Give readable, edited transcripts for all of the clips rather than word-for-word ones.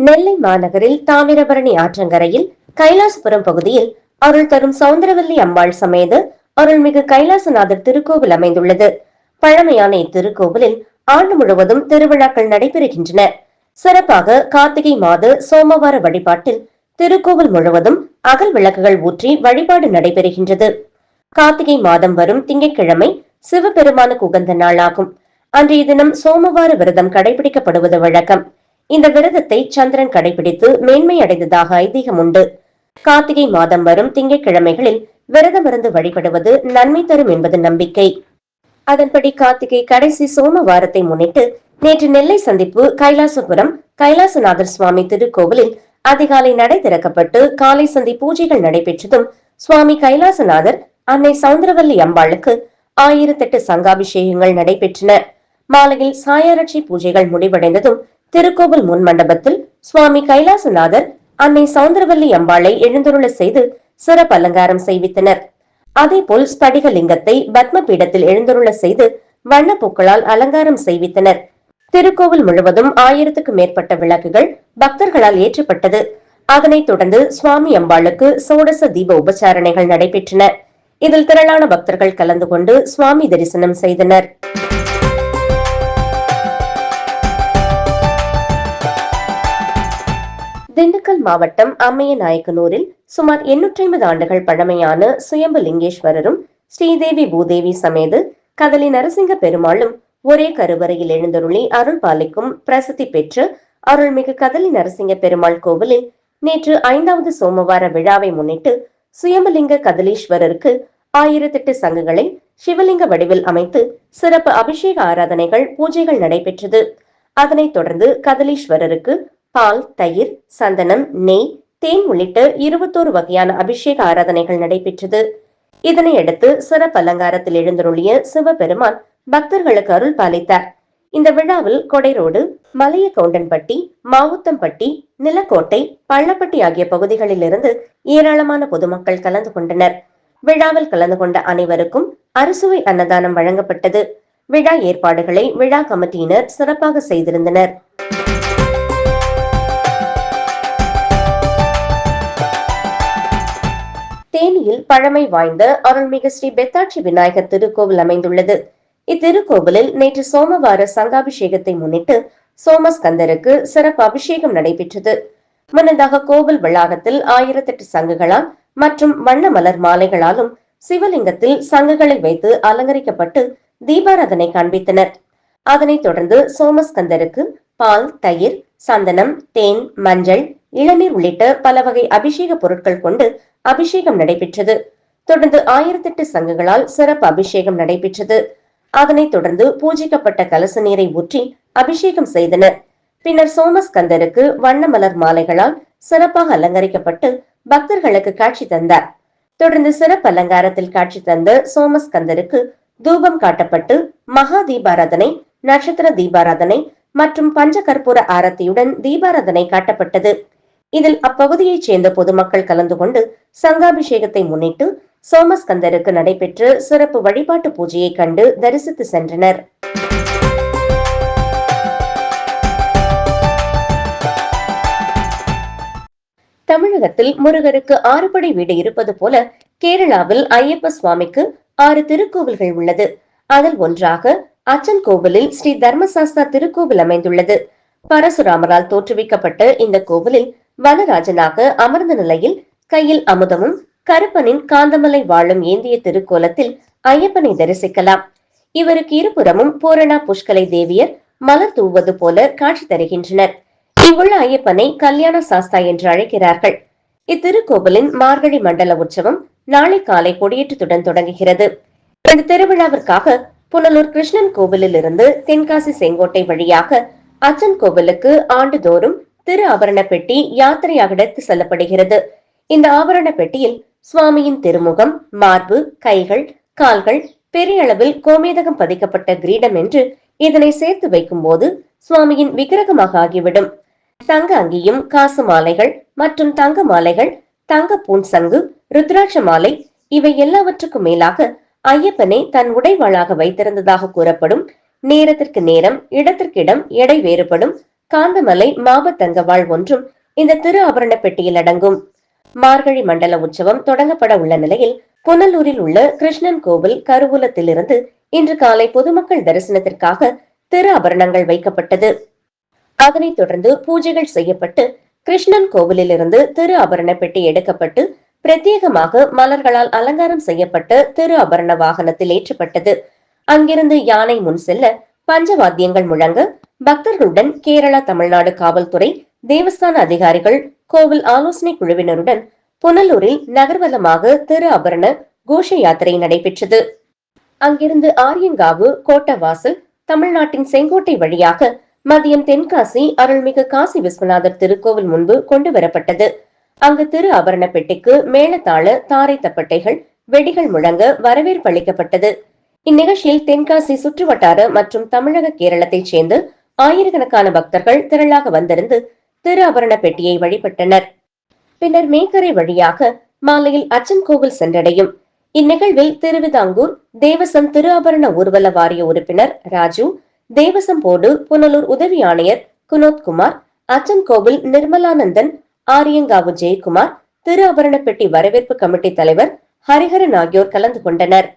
நெல்லை மாநகரில் தாமிரபரணி ஆற்றங்கரையில் கைலாசபுரம் பகுதியில் அருள் தரும் சௌந்தரவல்லி அம்பாள் சமேத அருள்மிகு கைலாசநாதர் திருக்கோவில் அமைந்துள்ளது. பழமையான இத்திருக்கோவிலில் ஆண்டு முழுவதும் திருவிழாக்கள் நடைபெறுகின்றன. சிறப்பாக கார்த்திகை மாத சோமவார வழிபாட்டில் திருக்கோவில் முழுவதும் அகல் விளக்குகள் ஊற்றி வழிபாடு நடைபெறுகின்றது. கார்த்திகை மாதம் வரும் திங்கட்கிழமை சிவபெருமானுக்கு உகந்த நாளாகும். அன்றைய தினம் சோமவார விரதம் கடைபிடிக்கப்படுவது வழக்கம். இந்த விரதத்தை சந்திரன் கடைபிடித்து மேன்மை அடைந்ததாக ஐதீகம் உண்டு. கார்த்திகை மாதம் வரும் திங்கட்கிழமைகளில் விரதமிருந்து வழிபடுவது நன்மை தரும் என்பது நம்பிக்கை. அதன்படி கார்த்திகை கடைசி சோமவாரத்தை முன்னிட்டு நேற்று நெல்லை சந்திப்பு கைலாசபுரம் கைலாசநாதர் சுவாமி திருக்கோவிலில் அதிகாலை நடை திறக்கப்பட்டு காலை சந்தி பூஜைகள் நடைபெற்றதும் சுவாமி கைலாசநாதர் அன்னை சௌந்தரவல்லி அம்பாளுக்கு 1008 சங்காபிஷேகங்கள் நடைபெற்றன. மாலையில் சாயாரட்சி பூஜைகள் முடிவடைந்ததும் திருக்கோவில் முன் மண்டபத்தில் சுவாமி கைலாசநாதர் அன்னை சௌந்தரவல்லி அம்பாளை எழுந்தருள செய்து சிறப்பு அலங்காரம் செய்வித்தனர். அதேபோல் ஸ்படிக லிங்கத்தை பத்ம பீடத்தில் எழுந்தருள செய்து வண்ண பூக்களால் அலங்காரம் செய்வித்தனர். திருக்கோவில் முழுவதும் 1000க்கும் மேற்பட்ட விளக்குகள் பக்தர்களால் ஏற்றப்பட்டது. அதனைத் தொடர்ந்து சுவாமி அம்பாளுக்கு சோடச தீப உபச்சாரணைகள் நடைபெற்றன. இதில் திரளான பக்தர்கள் கலந்து கொண்டு சுவாமி தரிசனம் செய்தனர். திண்டுக்கல் மாவட்டம் அம்மையநாயக்கனூரில் சுமார் 850 ஆண்டுகள் பழமையான சுயம்பு லிங்கேஸ்வரரும் ஸ்ரீதேவி பூதேவி சமேது கதலி நரசிங்க பெருமாளும் ஒரே கருவறையில் எழுந்தருளி அருள் பாலிக்கும் பிரசித்தி பெற்ற அருள்மிகு கதலி நரசிங்க பெருமாள் கோவிலில் நேற்று 5வது சோமவார விழாவை முன்னிட்டு சுயம்புலிங்க கதலீஸ்வரருக்கு 1008 சங்குகளை சிவலிங்க வடிவில் அமைத்து சிறப்பு அபிஷேக ஆராதனைகள் பூஜைகள் நடைபெற்றது. அதனைத் தொடர்ந்து கதலீஸ்வரருக்கு பால், தயிர், சந்தனம், நெய், தேன் உள்ளிட்ட 21 வகையான அபிஷேக ஆராதனைகள் நடைபெற்றது. இதனையடுத்து சிறப்பு அலங்காரத்தில் எழுந்தருளிய சிவபெருமான் பக்தர்களுக்கு அருள் பாலித்தார். இந்த விழாவில் கொடைரோடு, மலைய கவுண்டன்பட்டி, மாவுத்தம்பட்டி, நிலக்கோட்டை, பள்ளப்பட்டி ஆகிய பகுதிகளில் இருந்து ஏராளமான பொதுமக்கள் கலந்து கொண்டனர். விழாவில் கலந்து கொண்ட அனைவருக்கும் அறுசுவை அன்னதானம் வழங்கப்பட்டது. விழா ஏற்பாடுகளை விழா கமிட்டியினர் சிறப்பாக செய்திருந்தனர். தேனியில் பழமை வாய்ந்த அருள்மிகு ஸ்ரீ பெத்தாட்சி விநாயகர் திருக்கோவில் அமைந்துள்ளது. இத்திருக்கோவிலில் நேற்று சோமவார சங்காபிஷேகத்தை முன்னிட்டு சோமஸ்கந்தருக்கு சிறப்பு அபிஷேகம் நடைபெற்றது. முன்னதாக கோவில் வளாகத்தில் 1008 சங்குகளால் மற்றும் வண்ண மலர் மாலைகளாலும் சிவலிங்கத்தில் சங்குகளை வைத்து அலங்கரிக்கப்பட்டு தீபாராதனை காண்பித்தனர். அதனைத் தொடர்ந்து சோமஸ்கந்தருக்கு பால், தயிர், சந்தனம், தேன், மஞ்சள், இளநீர் உள்ளிட்ட பல வகை அபிஷேக பொருட்கள் கொண்டு அபிஷேகம் நடைபெற்றது. தொடர்ந்து 1008 சங்குகளால் சிறப்பு அபிஷேகம் நடைபெற்றது. அதனைத் தொடர்ந்து பூஜிக்கப்பட்ட கலச நீரை ஊற்றி அபிஷேகம் செய்தனர். பின்னர் சோமஸ்கந்தருக்கு வண்ண மலர் மாலைகளால் சிறப்பாக அலங்கரிக்கப்பட்டு பக்தர்களுக்கு காட்சி தந்தார். தொடர்ந்து சிறப்பு அலங்காரத்தில் காட்சி தந்த சோமஸ்கந்தருக்கு தூபம் காட்டப்பட்டு மகா தீபாராதனை, நட்சத்திர தீபாராதனை மற்றும் பஞ்ச கற்பூர ஆரத்தியுடன் தீபாராதனை காட்டப்பட்டது. இதில் அப்பகுதியைச் சேர்ந்த பொதுமக்கள் கலந்து கொண்டு சங்காபிஷேகத்தை முன்னிட்டு சோமஸ்கந்தருக்கு நடைபெற்ற சிறப்பு வழிபாட்டு பூஜையை கண்டு தரிசித்து சென்றனர். தமிழகத்தில் முருகருக்கு 6 படை வீடு இருப்பது போல கேரளாவில் ஐயப்ப சுவாமிக்கு 6 திருக்கோவில்கள் உள்ளது. அதில் ஒன்றாக அச்சன் கோவிலில் ஸ்ரீ தர்மசாஸ்தா திருக்கோவில் அமைந்துள்ளது. பரசுராமரால் தோற்றுவிக்கப்பட்ட இந்த கோவிலில் வனராஜனாக அமர்ந்த நிலையில் கையில் அமுதமும் கருப்பனின் காந்தமலை வாழும் ஏந்திய திருக்கோலத்தில் ஐயப்பனை தரிசிக்கலாம். இவருக்கு இருபுறமும் பூரணா புஷ்கலை தேவியர் மலர் தூவது போல காட்சி தருகின்றனர். இங்குள்ள ஐயப்பனை கல்யாண சாஸ்தா என்று அழைக்கிறார்கள். இத்திருக்கோவிலின் மார்கழி மண்டல உற்சவம் நாளை காலை கொடியேற்றத்துடன் தொடங்குகிறது. இந்த திருவிழாவிற்காக புனலூர் கிருஷ்ணன் கோவிலில் இருந்து தென்காசி செங்கோட்டை வழியாக அச்சன் கோவிலுக்கு ஆண்டுதோறும் திரு ஆபரண பெட்டி யாத்திரையாக எடுத்து செல்லப்படுகிறது. இந்த ஆபரண பெட்டியில் சுவாமியின் திருமுகம், மார்பு, கைகள், கால்கள், பெரிய அளவில் கோமேதகம் பதிக்கப்பட்ட கிரீடம் என்று இதனை சேர்த்து வைக்கும் போது சுவாமியின் விக்கிரகமாக ஆகிவிடும். தங்க அங்கியும், காசு மாலைகள் மற்றும் தங்க மாலைகள், தங்க பூன் சங்கு, ருத்ராட்ச மாலை இவை எல்லாவற்றுக்கும் மேலாக ஐயப்பனை தன் உடைவாளாக வைத்திருந்ததாக கூறப்படும். நேரத்திற்கு நேரம், இடத்திற்கு இடம் எடை வேறுபடும் காந்தமலை மாபத்தங்கவாள் ஒன்றும் இந்த திரு ஆபரண பெட்டியில் அடங்கும். மார்கழி மண்டல உற்சவம் தொடங்கப்பட உள்ள நிலையில் புனலூரில் உள்ள கிருஷ்ணன் கோவில் கருவூலத்திலிருந்து இன்று காலை பொதுமக்கள் தரிசனத்திற்காக திரு ஆபரணங்கள் வைக்கப்பட்டது. அதனைத் தொடர்ந்து பூஜைகள் செய்யப்பட்டு கிருஷ்ணன் கோவிலில் இருந்து திரு ஆபரண பெட்டி எடுக்கப்பட்டு பிரத்யேகமாக மலர்களால் அலங்காரம் செய்யப்பட்ட திரு ஆபரண வாகனத்தில் ஏற்றப்பட்டது. அங்கிருந்து யானை முன் செல்ல பஞ்சவாத்தியங்கள் முழங்க பக்தர்களுடன் கேரளா, தமிழ்நாடு காவல்துறை, தேவஸ்தான அதிகாரிகள், கோவில் ஆலோசனை குழுவினருடன் புனலூரில் நகர்வலமாக திரு ஆபரண கோஷ யாத்திரை நடைபெற்றது. அங்கிருந்து ஆரியங்காவு, கோட்டவாசல், தமிழ்நாட்டின் செங்கோட்டை வழியாக மதியம் தென்காசி அருள்மிகு காசி விஸ்வநாதர் திருக்கோவில் முன்பு கொண்டு வரப்பட்டது. அங்கு திரு ஆபரண பெட்டிக்கு மேளதாள தாரை தப்பட்டைகள், வெடிகள் முழங்க வரவேற்பு அளிக்கப்பட்டது. இந்நிகழ்ச்சியில் தென்காசி சுற்றுவட்டார மற்றும் தமிழக, கேரளத்தைச் சேர்ந்து ஆயிரக்கணக்கான பக்தர்கள் திரளாக வந்திருந்து திரு ஆபரண பெட்டியை வழிபட்டனர். பின்னர் மேக்கரை வழியாக மாலையில் அச்சன் கோவில் சென்றடையும். இந்நிகழ்வில் திருவிதாங்கூர் தேவசம் திரு ஆபரண ஊர்வல வாரிய உறுப்பினர் ராஜு, தேவசம் போர்டு புனலூர் உதவி ஆணையர் குனோத்குமார், அச்சன் கோவில் நிர்மலானந்தன், ஆரியங்காவு ஜெயக்குமார், திரு ஆபரண பெட்டி வரவேற்பு கமிட்டி தலைவர் ஹரிஹரன் ஆகியோர் கலந்து கொண்டனர்.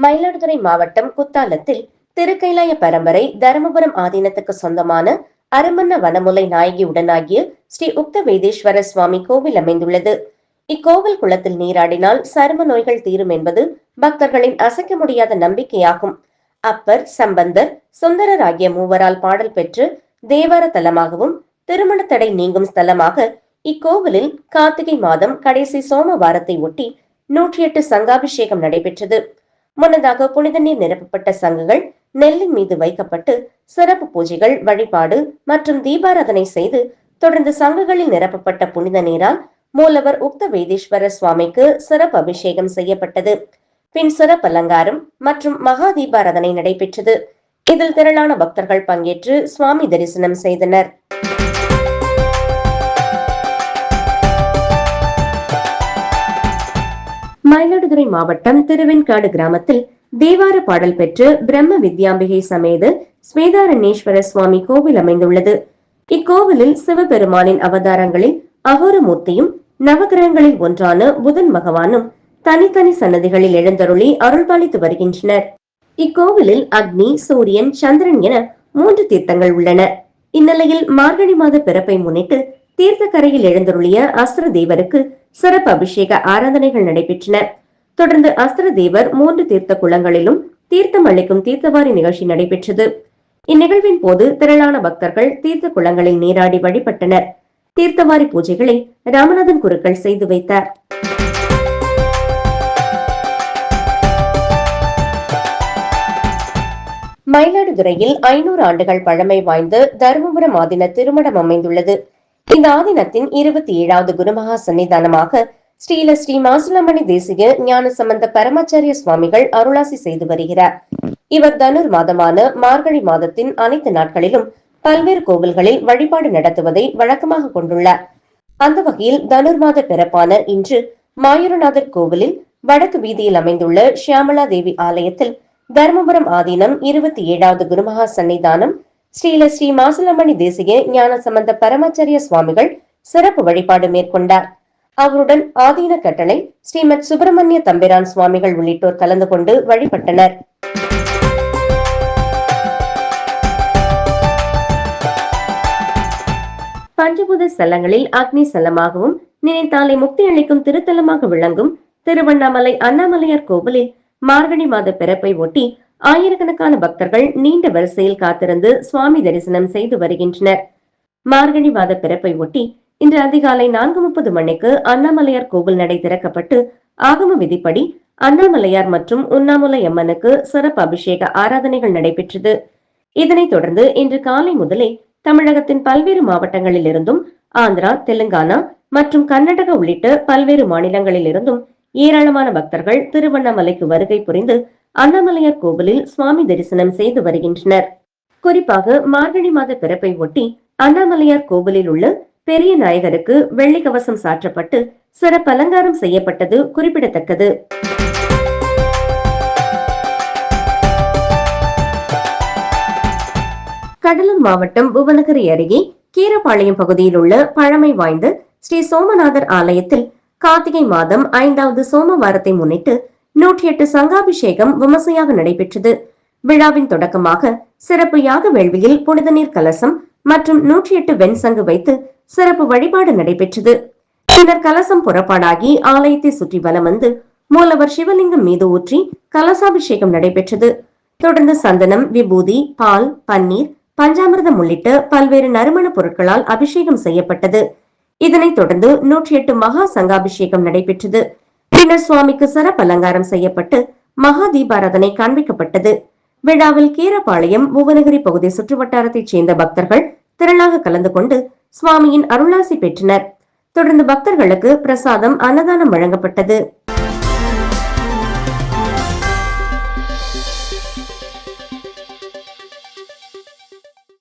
மயிலாடுதுறை மாவட்டம் குத்தாலத்தில் திருக்கைலாய பரம்பரை தருமபுரம் ஆதீனத்துக்கு சொந்தமான அரமன்ன வனமுலை நாயகி உடனாகிய ஸ்ரீ உக்த வேதேஸ்வர சுவாமி கோவில் அமைந்துள்ளது. இக்கோவில் குளத்தில் நீராடினால் சரும நோய்கள் தீரும் என்பது பக்தர்களின் அசைக்க முடியாத நம்பிக்கையாகும். அப்பர், சம்பந்தர், சுந்தரர் ஆகிய மூவரால் பாடல் பெற்று தேவார தலமாகவும் திருமண தடை நீங்கும் ஸ்தலமாக இக்கோவிலில் கார்த்திகை மாதம் கடைசி சோமவாரத்தை ஒட்டி 108 சங்காபிஷேகம் நடைபெற்றது. முன்னதாக புனித நீர் நிரப்பப்பட்ட சங்குகள் நெல்லின் மீது வைக்கப்பட்டு சிறப்பு பூஜைகள், வழிபாடு மற்றும் தீபாராதனை செய்து தொடர்ந்து சங்குகளில் நிரப்பப்பட்ட புனித நீரால் மூலவர் உக்த வேதேஸ்வர சுவாமிக்கு சிறப்பு அபிஷேகம் செய்யப்பட்டது. பின் சிறப்பு அலங்காரம் மற்றும் மகா தீபாராதனை நடைபெற்றது. இதில் திரளான பக்தர்கள் பங்கேற்று சுவாமி தரிசனம் செய்தனர். மயிலாடுதுறை மாவட்டம் திருவெண்காடு கிராமத்தில் தேவார பாடல் பெற்று பிரம்ம வித்யாம்பிகை சமேத ஸ்வேதாரண்யேஸ்வர சுவாமி கோவில் அமைந்துள்ளது. இக்கோவிலில் சிவபெருமானின் அவதாரங்களில் அகோரமூர்த்தியும் நவகிரகங்களில் ஒன்றான புதன் பகவானும் தனித்தனி சன்னதிகளில் எழுந்தருளி அருள்பாலித்து வருகின்றனர். இக்கோவிலில் அக்னி, சூரியன், சந்திரன் என 3 தீர்த்தங்கள் உள்ளன. இந்நிலையில் மார்கழி மாத பிறப்பை முன்னிட்டு தீர்த்தக்கரையில் எழுந்தருளிய அஸ்திர தேவருக்கு சிறப்பு அபிஷேக ஆராதனைகள் நடைபெற்றன. தொடர்ந்து அஸ்திர தேவர் 3 தீர்த்த குளங்களிலும் தீர்த்தம் அளிக்கும் தீர்த்தவாரி நிகழ்ச்சி நடைபெற்றது. இந்நிகழ்வின் போது திரளான பக்தர்கள் தீர்த்த குளங்களில் நீராடி வழிபட்டனர். தீர்த்தவாரி பூஜைகளை ராமநாதன் குருக்கள் செய்து வைத்தார். மயிலாடுதுறையில் 500 ஆண்டுகள் பழமை வாய்ந்த தருமபுரம் ஆதீன திருமணம் அமைந்துள்ளது. இந்த ஆதீனத்தின் 27வது குருமகா சன்னிதானமாக ஸ்ரீ மாசிலாமணி தேசிக ஞான சம்பந்த பரமாச்சாரிய சுவாமிகள் அருளாசி செய்து வருகிறார். இவர் தனுர் மாதமான மார்கழி மாதத்தின் அனைத்து நாட்களிலும் பல்வேறு கோவில்களில் வழிபாடு நடத்துவதை வழக்கமாக கொண்டுள்ளார். அந்த வகையில் தனுர் மாத பிறப்பான இன்று மாயூரநாதர் கோவிலில் வடக்கு வீதியில் அமைந்துள்ள ஷியாமலா தேவி ஆலயத்தில் தர்மபுரம் ஆதீனம் 27வது குருமகா சன்னிதானம் ஸ்ரீ மாசிலாமணி தேசிக ஞான சம்பந்த பரமாச்சாரிய சுவாமிகள் சிறப்பு வழிபாடு மேற்கொண்டார். அவருடன் ஆதீன கட்டளை ஸ்ரீமத் சுப்பிரமணிய தம்பிரான் சுவாமிகள் உள்ளிட்டோர் கலந்து கொண்டு வழிபட்டனர். பஞ்சபூத ஸ்தலங்களில் அக்னி ஸ்தலமாகவும் நினைத்தாலே முக்தி அளிக்கும் திருத்தலமாக விளங்கும் திருவண்ணாமலை அண்ணாமலையார் கோவிலில் மார்கழி மாத பிறப்பை ஒட்டி ஆயிரக்கணக்கான பக்தர்கள் நீண்ட வரிசையில் காத்திருந்து சுவாமி தரிசனம் செய்து வருகின்றனர். மார்கழி மாத பிறப்பை ஒட்டி இன்று அதிகாலை 4:30 மணிக்கு அண்ணாமலையார் கோவில் நடை திறக்கப்பட்டு ஆகம விதிப்படி அண்ணாமலையார் மற்றும் உண்ணாமுலை அம்மனுக்கு சிறப்பு அபிஷேக ஆராதனைகள் நடைபெற்றது. இதனைத் தொடர்ந்து இன்று காலை முதலே தமிழகத்தின் பல்வேறு மாவட்டங்களில் இருந்தும் ஆந்திரா, தெலுங்கானா மற்றும் கர்நாடகா உள்ளிட்ட பல்வேறு மாநிலங்களில் இருந்தும் ஏராளமான பக்தர்கள் திருவண்ணாமலைக்கு வருகை புரிந்து அண்ணாமலையார் கோவிலில் சுவாமி தரிசனம் செய்து வருகின்றனர். குறிப்பாக மார்கழி மாத பிறப்பை ஒட்டி அண்ணாமலையார் கோவிலில் உள்ள பெரிய நாயகருக்கு வெள்ளி கவசம் சாற்றப்பட்டு சிறப்பு அலங்காரம் செய்யப்பட்டது குறிப்பிடத்தக்கது. மாவட்டம் புவனகிரி அருகே கீரபாளையம் பகுதியில் உள்ள பழமை வாய்ந்த ஸ்ரீ சோமநாதர் ஆலயத்தில் கார்த்திகை மாதம் 5வது சோமவாரத்தை முன்னிட்டு 108 சங்காபிஷேகம் விமர்சையாக நடைபெற்றது. விழாவின் தொடக்கமாக சிறப்பு யாக வேள்வியில் புனித நீர் கலசம் மற்றும் 108 வெண்சங்கு வைத்து சிறப்பு வழிபாடு நடைபெற்றது. பின்னர் கலசம் புறப்பாடாகி ஆலயத்தை சுற்றி வலம் வந்து மூலவர் சிவலிங்கம் மீது ஊற்றி கலசாபிஷேகம் நடைபெற்றது. தொடர்ந்து சந்தனம், விபூதி, பால், பன்னீர், பஞ்சாமிர்தம் உள்ளிட்ட பல்வேறு நறுமண பொருட்களால் அபிஷேகம் செய்யப்பட்டது. இதனைத் தொடர்ந்து 108 மகா சங்காபிஷேகம் நடைபெற்றது. பின்னர் சுவாமிக்கு சிறப்பு அலங்காரம் செய்யப்பட்டு மகா தீபாராதனை காண்பிக்கப்பட்டது. விழாவில் கீரபாளையம், புவனகிரி பகுதி சுற்றுவட்டாரத்தைச் சேர்ந்த பக்தர்கள் திரளாக கலந்து கொண்டு சுவாமியின் அருளாசி பெற்றனர். தொடர்ந்து பக்தர்களுக்கு பிரசாதம், அன்னதானம் வழங்கப்பட்டது.